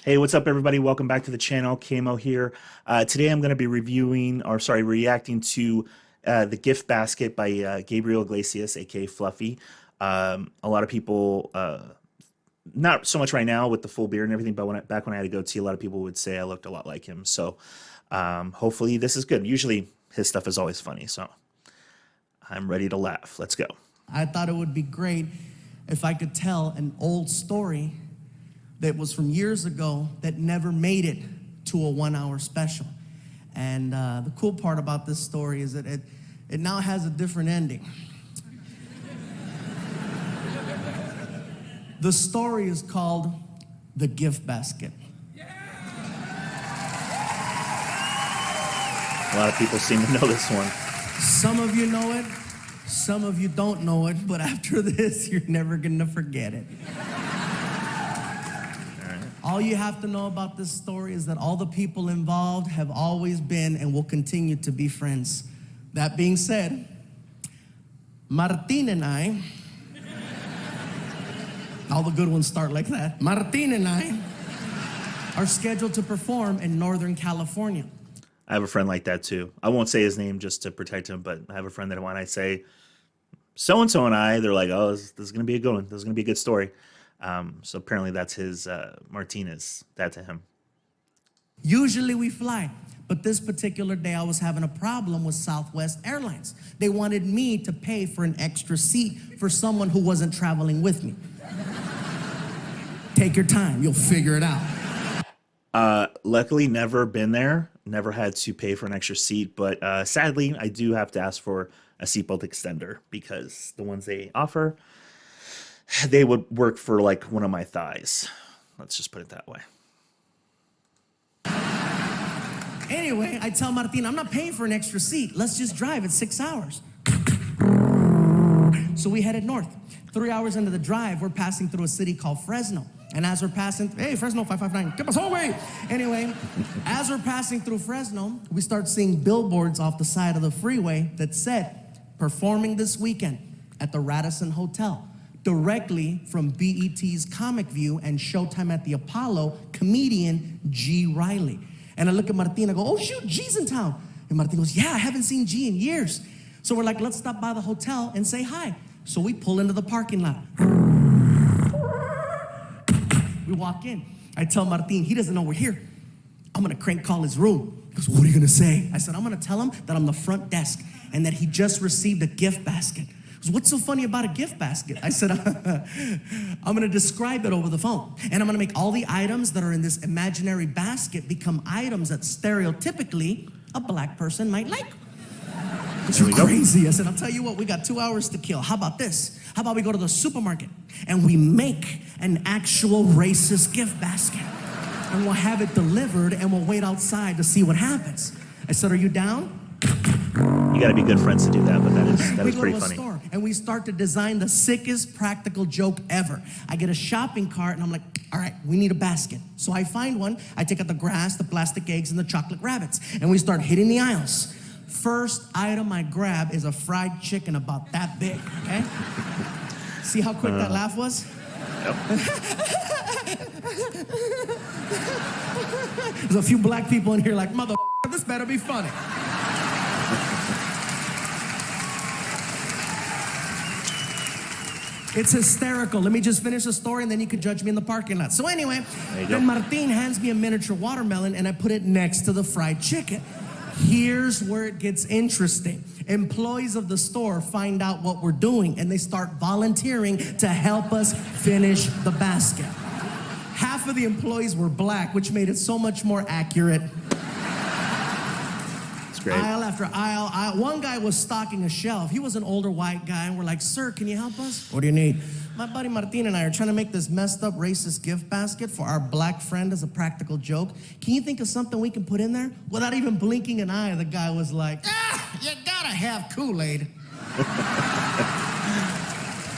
Hey, what's up, everybody? Welcome back to the channel. Kamo here. Today I'm going to be reacting to The Gift Basket by Gabriel Iglesias, aka Fluffy. A lot of people, not so much right now with the full beard and everything, but back when I had a goatee, a lot of people would say I looked a lot like him. So hopefully this is good. Usually his stuff is always funny, so I'm ready to laugh. Let's go. I thought it would be great if I could tell an old story that was from years ago that never made it to a 1 hour special. And the cool part about this story is that it now has a different ending. The story is called The Gift Basket. A lot of people seem to know this one. Some of you know it, some of you don't know it, but after this, you're never gonna forget it. All you have to know about this story is that all the people involved have always been and will continue to be friends. That being said, Martin and I, all the good ones start like that. Martin and I are scheduled to perform in Northern California. I have a friend like that too. I won't say his name just to protect him, but I have a friend that when I say so-and-so and I, they're like, oh, this is going to be a good one. This is going to be a good story. So apparently that's his, Martinez, that to him. Usually we fly, but this particular day I was having a problem with Southwest Airlines. They wanted me to pay for an extra seat for someone who wasn't traveling with me. Take your time, you'll figure it out. Luckily never been there, never had to pay for an extra seat, but sadly I do have to ask for a seatbelt extender because the ones they offer, they would work for like one of my thighs. Let's just put it that way. Anyway, I tell Martin, I'm not paying for an extra seat. Let's just drive. It's 6 hours. So we headed north. 3 hours into the drive, we're passing through a city called Fresno. And as we're passing, hey, Fresno 559, get us away. Anyway, as we're passing through Fresno, we start seeing billboards off the side of the freeway that said, performing this weekend at the Radisson Hotel. Directly from BET's Comic View and Showtime at the Apollo, comedian G. Riley. And I look at Martin, I go, oh shoot, G's in town. And Martin goes, yeah, I haven't seen G in years. So we're like, let's stop by the hotel and say hi. So we pull into the parking lot. We walk in. I tell Martin, he doesn't know we're here. I'm gonna crank call his room. He goes, what are you gonna say? I said, I'm gonna tell him that I'm the front desk and that he just received a gift basket. What's so funny about a gift basket? I said, I'm gonna describe it over the phone. And I'm gonna make all the items that are in this imaginary basket become items that stereotypically a black person might like. It's crazy. I said, I'll tell you what, we got 2 hours to kill. How about this? How about we go to the supermarket and we make an actual racist gift basket and we'll have it delivered and we'll wait outside to see what happens. I said, are you down? You got to be good friends to do that, but that is pretty funny. Store and we start to design the sickest practical joke ever. I get a shopping cart and I'm like, all right, we need a basket. So I find one, I take out the grass, the plastic eggs, and the chocolate rabbits, and we start hitting the aisles. First item I grab is a fried chicken about that big, okay? See how quick that laugh was? Yep. There's a few black people in here like, mother, this better be funny. It's hysterical. Let me just finish the story and then you can judge me in the parking lot. So anyway, then Martin hands me a miniature watermelon and I put it next to the fried chicken. Here's where it gets interesting. Employees of the store find out what we're doing and they start volunteering to help us finish the basket. Half of the employees were black, which made it so much more accurate. Great. Aisle after aisle. One guy was stocking a shelf. He was an older white guy, and we're like, sir, can you help us? What do you need? My buddy Martin and I are trying to make this messed up racist gift basket for our black friend as a practical joke. Can you think of something we can put in there? Without even blinking an eye, the guy was like, you gotta have Kool-Aid.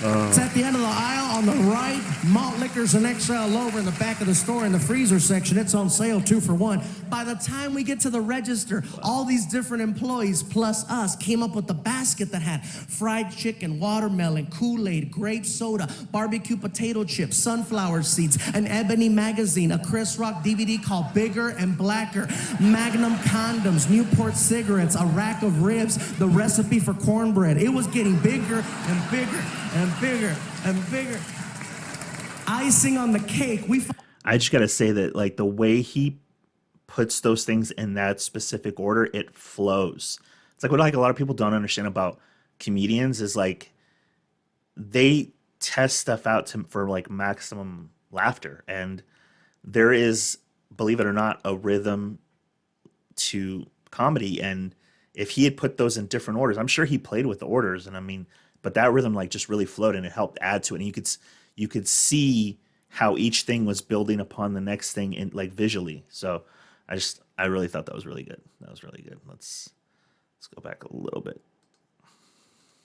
It's at the end of the aisle on the right. Malt liquors and XL over in the back of the store in the freezer section. It's on sale 2 for $1. By the time we get to the register, all these different employees plus us came up with the basket that had fried chicken, watermelon, Kool-Aid, grape soda, barbecue potato chips, sunflower seeds, an Ebony magazine, a Chris Rock DVD called Bigger and Blacker, Magnum condoms, Newport cigarettes, a rack of ribs, the recipe for cornbread. It was getting bigger and bigger and bigger and bigger. Icing on the cake. I just gotta say that like the way he puts those things in that specific order, it flows. It's like what like a lot of people don't understand about comedians is like they test stuff out for like maximum laughter, and there is, believe it or not, a rhythm to comedy. And if he had put those in different orders, I'm sure he played with the orders, and I mean, but that rhythm like just really flowed and it helped add to it. And you could see how each thing was building upon the next thing in like visually. So I really thought that was really good. That was really good. Let's go back a little bit.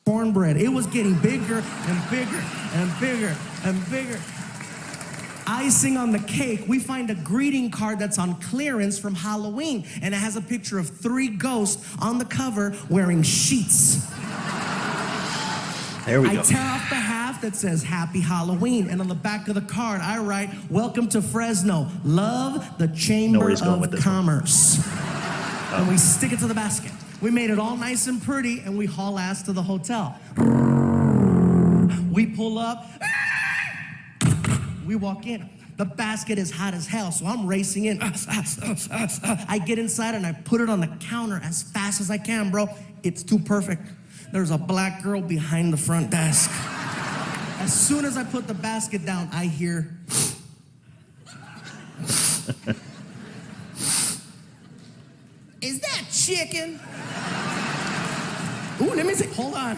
Cornbread. It was getting bigger and bigger and bigger and bigger. Icing on the cake, we find a greeting card that's on clearance from Halloween, and it has a picture of 3 ghosts on the cover wearing sheets. There we go. I tear off the half that says Happy Halloween, and on the back of the card, I write, Welcome to Fresno. Love, the Chamber of Commerce. And we stick it to the basket. We made it all nice and pretty, and we haul ass to the hotel. We pull up. We walk in. The basket is hot as hell, so I'm racing in. I get inside, and I put it on the counter as fast as I can, bro. It's too perfect. There's a black girl behind the front desk. As soon as I put the basket down, I hear... Is that chicken? Ooh, let me see. Hold on.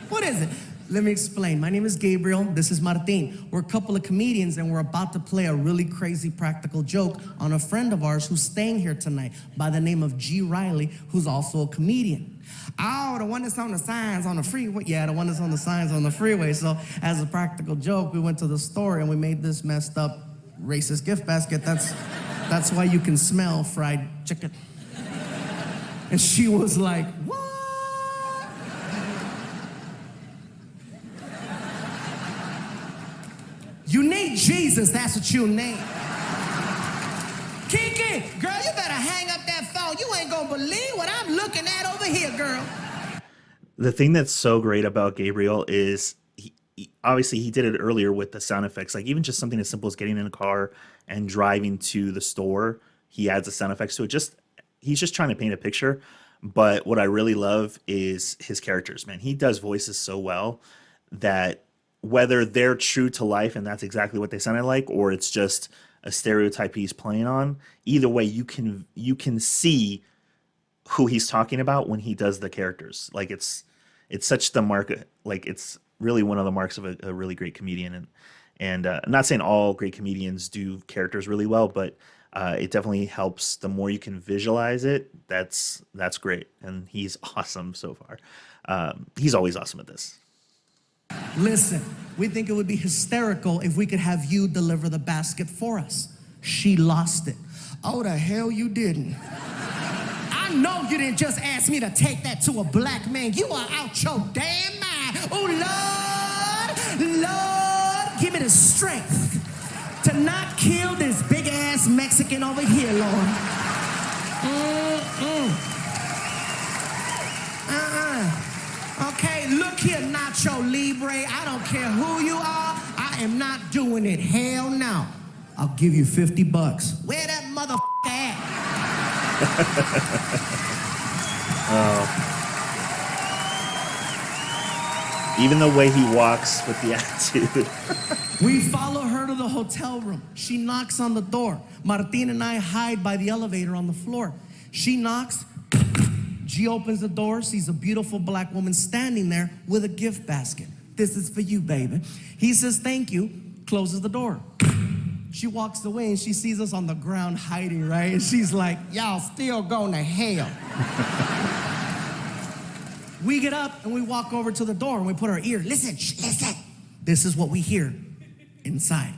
What is it? Let me explain. My name is Gabriel. This is Martin. We're a couple of comedians, and we're about to play a really crazy practical joke on a friend of ours who's staying here tonight by the name of G. Riley, who's also a comedian. Oh, the one that's on the signs on the freeway. Yeah, the one that's on the signs on the freeway. So as a practical joke, we went to the store and we made this messed up racist gift basket. That's why you can smell fried chicken. And she was like, what? You need Jesus, that's what you need. Kiki, girl, you better hang up that phone. You ain't gonna believe what I'm looking at over here, girl. The thing that's so great about Gabriel is obviously he did it earlier with the sound effects. Like even just something as simple as getting in a car and driving to the store, he adds the sound effects to it. He's just trying to paint a picture. But what I really love is his characters, man. He does voices so well that whether they're true to life and that's exactly what they sounded like, or it's just a stereotype he's playing on, either way, you can see who he's talking about when he does the characters. Like it's such the mark, like it's really one of the marks of a really great comedian. And I'm not saying all great comedians do characters really well, but it definitely helps. The more you can visualize it, that's great. And he's awesome so far. He's always awesome at this. Listen, we think it would be hysterical if we could have you deliver the basket for us. She lost it. Oh, the hell you didn't. I know you didn't just ask me to take that to a black man. You are out your damn mind. Oh, Lord, give me the strength to not kill this big-ass Mexican over here, Lord. Okay, look here, Nacho Libre. I don't care who you are. I am not doing it. Hell no. I'll give you $50. Where that motherfucker at? Even the way he walks with the attitude. We follow her to the hotel room. She knocks on the door. Martin and I hide by the elevator on the floor. She knocks. She opens the door, sees a beautiful black woman standing there with a gift basket. This is for you, baby. He says, thank you, closes the door. She walks away and she sees us on the ground hiding, right? And she's like, y'all still going to hell. We get up and we walk over to the door and we put our ear, listen, This is what we hear inside.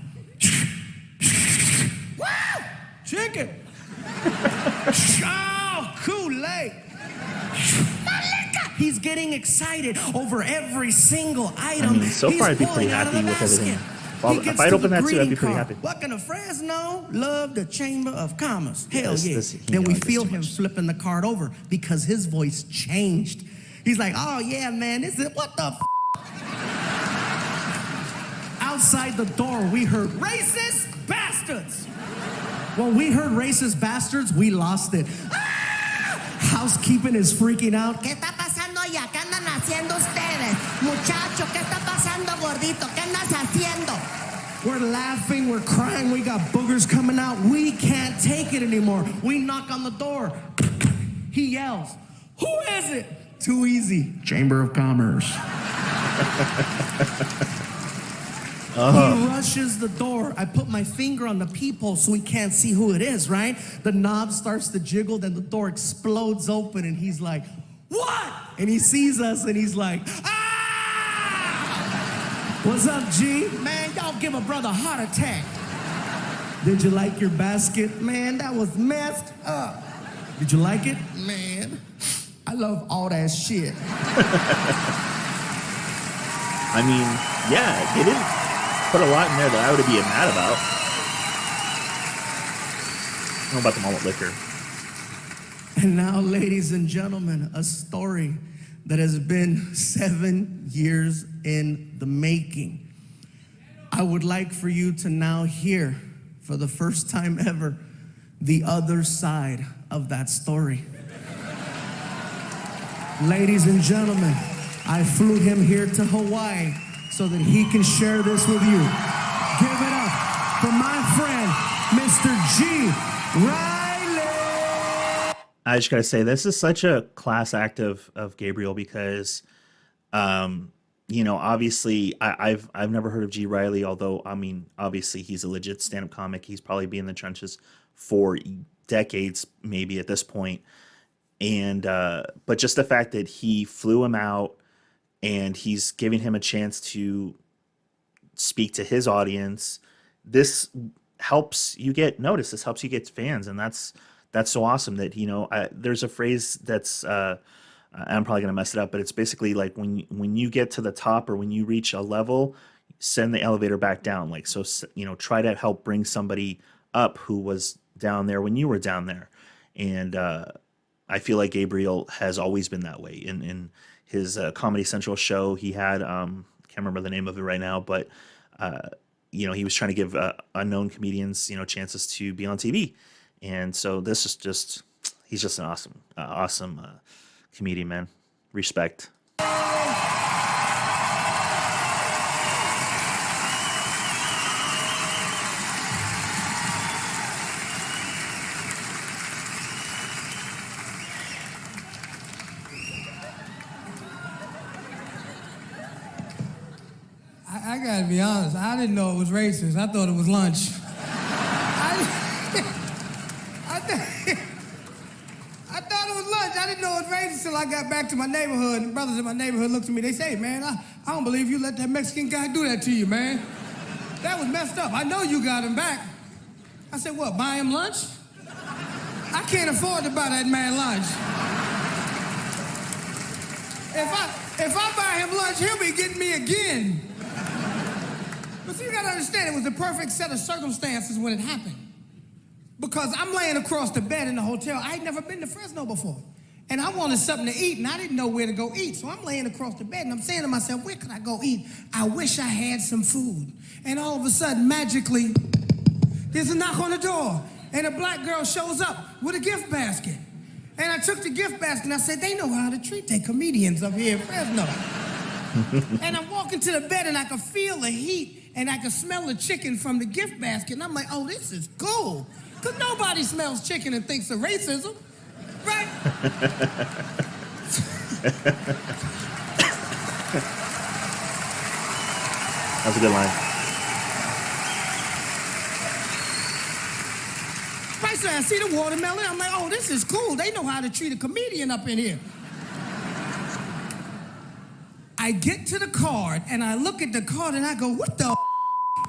Woo! Chicken. Oh, Kool-Aid. He's getting excited over every single item. I mean, so far I'd be pretty happy with everything. If I'd open that too, I'd be pretty happy. Welcome to Fresno. Love the Chamber of Commerce. Hell yeah. He Then we likes feel too him much. flipping the card over because his voice changed. He's like, oh yeah, man, this is what the f. Outside the door, we heard racist bastards. When we heard racist bastards, we lost it. Ah! Housekeeping is freaking out. ¿Qué está pasando allá? ¿Qué andan haciendo ustedes? Muchacho, ¿qué está pasando, gordito? ¿Qué andas haciendo? We're laughing, we're crying, we got boogers coming out. We can't take it anymore. We knock on the door. He yells, who is it? Too easy. Chamber of Commerce. He rushes the door. I put my finger on the peephole so he can't see who it is, right? The knob starts to jiggle, then the door explodes open, and he's like, what? And he sees us, and he's like, ah! What's up, G? Man, y'all give a brother a heart attack. Did you like your basket? Man, that was messed up. Did you like it? Man, I love all that shit. I mean, yeah, they didn't put a lot in there that I would be mad about. I don't know about the malt liquor. And now, ladies and gentlemen, a story that has been 7 years in the making. I would like for you to now hear, for the first time ever, the other side of that story. Ladies and gentlemen, I flew him here to Hawaii so that he can share this with you. Give it up for my friend, Mr. G. Riley. I just gotta say, this is such a class act of Gabriel because, you know, obviously I've never heard of G. Riley, although I mean, obviously he's a legit stand-up comic. He's probably been in the trenches for decades, maybe at this point. And but just the fact that he flew him out and he's giving him a chance to speak to his audience, this helps you get noticed. This helps you get fans, and that's so awesome. That, you know, there's a phrase that's I'm probably gonna mess it up, but it's basically like when you get to the top or when you reach a level, send the elevator back down. Like, so, you know, try to help bring somebody up who was down there when you were down there. And I feel like Gabriel has always been that way. In his Comedy Central show, he had can't remember the name of it right now, but you know, he was trying to give unknown comedians, you know, chances to be on TV. And so this is just, he's just an awesome comedian, man. Respect. I gotta be honest, I didn't know it was racist. I thought it was lunch. I thought it was lunch. I didn't know it was racist till I got back to my neighborhood. And brothers in my neighborhood looked at me, they say, man, I don't believe you let that Mexican guy do that to you, man. That was messed up. I know you got him back. I said, what, buy him lunch? I can't afford to buy that man lunch. If I buy him lunch, he'll be getting me again. But see, you gotta understand, it was the perfect set of circumstances when it happened. Because I'm laying across the bed in the hotel. I had never been to Fresno before. And I wanted something to eat, and I didn't know where to go eat. So I'm laying across the bed, and I'm saying to myself, where could I go eat? I wish I had some food. And all of a sudden, magically, there's a knock on the door, and a black girl shows up with a gift basket. And I took the gift basket, and I said, they know how to treat their comedians up here in Fresno. And I'm walking to the bed, and I could feel the heat, and I could smell the chicken from the gift basket. And I'm like, oh, this is cool. Because nobody smells chicken and thinks of racism, right? That's a good line. Right, so I see the watermelon. I'm like, oh, this is cool. They know how to treat a comedian up in here. I I get to the card and I look at the card and I go, what the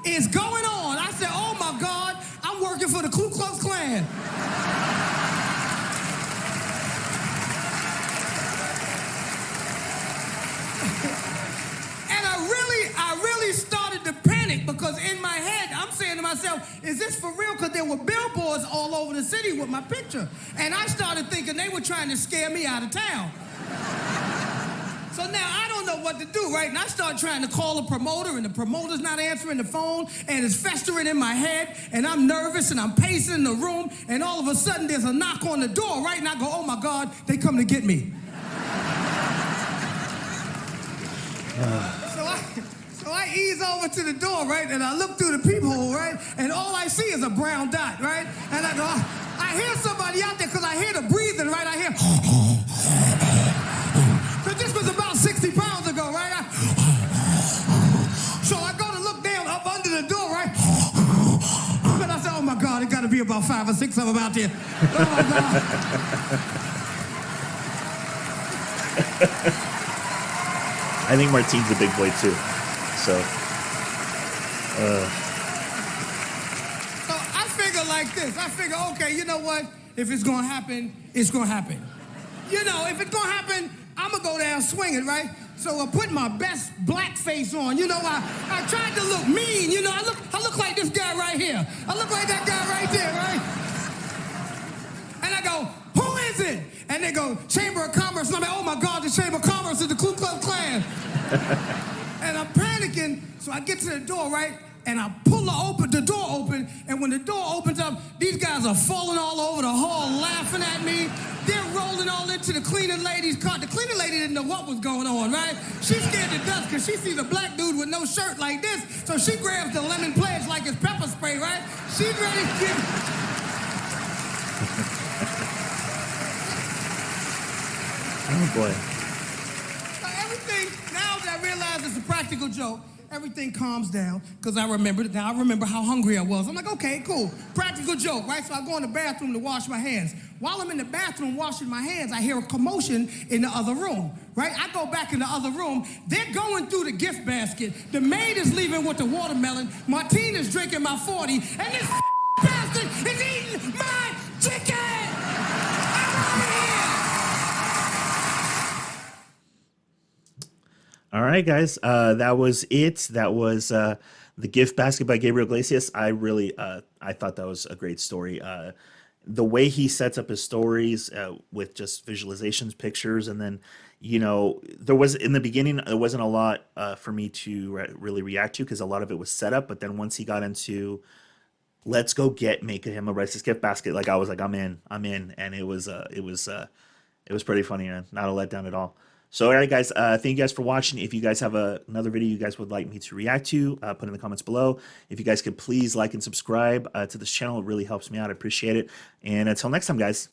is going on? I said, oh my God, I'm working for the Ku Klux Klan. And I really started to panic because in my head, I'm saying to myself, is this for real? Because there were billboards all over the city with my picture. And I started thinking they were trying to scare me out of town. So now I don't know what to do, right? And I start trying to call a promoter, and the promoter's not answering the phone, and it's festering in my head, and I'm nervous, and I'm pacing the room, and all of a sudden there's a knock on the door, right? And I go, oh my God, they come to get me. So I ease over to the door, right? And I look through the peephole, right? And all I see is a brown dot, right? And I go, I hear somebody out there because I hear the breathing, right? I hear, but this was about 60 pounds ago, right? So I go to look down up under the door, right? But I said, oh my God, it got to be about 5 or 6 of them out there. Oh my God. I think Martine's a big boy too. So I figure like this. I figure, okay, you know what? If it's going to happen, it's going to happen. You know, if it's going to happen, I'm going to go down swinging, right? So I put my best black face on. You know, I tried to look mean. You know, I look like this guy right here. I look like that guy right there, right? And I go, who is it? And they go, Chamber of Commerce. And I'm like, oh my God, the Chamber of Commerce is the Ku Klux Klan. And I'm panicking, so I get to the door, right? And I pull the door open, and when the door opens up, these guys are falling all over the hall, laughing at me. They're rolling all into the cleaning lady's car. The cleaning lady didn't know what was going on, right? She's scared to death because she sees a black dude with no shirt like this, so she grabs the lemon pledge like it's pepper spray, right? She's ready to get... oh boy. Everything, now that I realize it's a practical joke, everything calms down because I remember how hungry I was. I'm like, okay, cool, practical joke, right? So I go in the bathroom to wash my hands. While I'm in the bathroom washing my hands, I hear a commotion in the other room, right? I go back in the other room. They're going through the gift basket. The maid is leaving with the watermelon. Martine is drinking my 40, and this bastard is eating my chicken! All right, guys, that was it. That was the gift basket by Gabriel Iglesias. I really, I thought that was a great story. The way he sets up his stories with just visualizations, pictures, and then, you know, there was in the beginning, there wasn't a lot for me to really react to because a lot of it was set up. But then once he got into, let's go make him a racist gift basket, like I was like, I'm in, and it was pretty funny, man. Not a letdown at all. So, all right, guys, thank you guys for watching. If you guys have another video you guys would like me to react to, put in the comments below. If you guys could please like and subscribe to this channel, it really helps me out. I appreciate it. And until next time, guys.